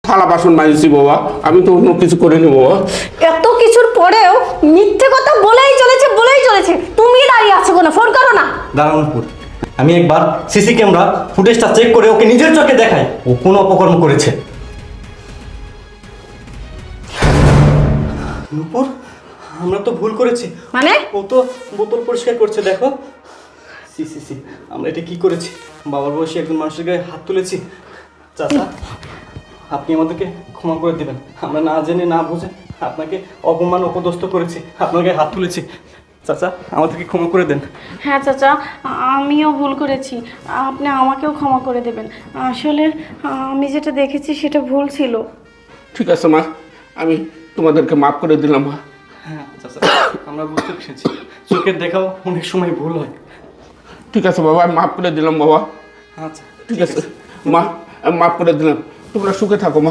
থালা বাসন মাজছি বাবা, আমি তো অন্য কিছু করিনি বাবা। এত কিছুর পরেও মিথ্যে কথা বলেই চলেছে। তুমি দাঁড়িয়ে আছো কেন? ফোন করো না। দাঁড়ান নূপুর, আমি একবার সিসি ক্যামেরা ফুটেজটা চেক করে ওকে নিজের চোখে দেখাই ও কোন অপকর্ম করেছে। নূপুর, আমরা তো ভুল করেছি। মানে? ও তো বোতল পরিষ্কার করছে, দেখো। সি সি সি, আমরা এটা কি করেছি? বাবার বয়সী একজন মানুষের গায়ে হাত তুলেছি। চাচা, আপনি আমাদেরকে ক্ষমা করে দিবেন। আমরা না জেনে না বুঝে আপনাকে অপমান অপদস্থ করেছি, আপনার গায়ে হাত তুলেছি। চাচা, আমাদেরকে ক্ষমা করে দেন। হ্যাঁ চাচা, আমিও ভুল করেছি, আপনি আমাকেও ক্ষমা করে দেবেন। আসলে আমি যেটা দেখেছি সেটা ভুল ছিল। ঠিক আছে মা, আমি তোমাদেরকে মাফ করে দিলাম মা। হ্যাঁ চাচা, আমরা বুঝতে পেরেছি চোখের দেখাও অনেক সময় ভুল হয়। ঠিক আছে বাবা, আমি মাফ করে দিলাম বাবা। আচ্ছা ঠিক আছে মা, আমি মাফ করে দিলাম। তোমরা সুখে থাকো মা।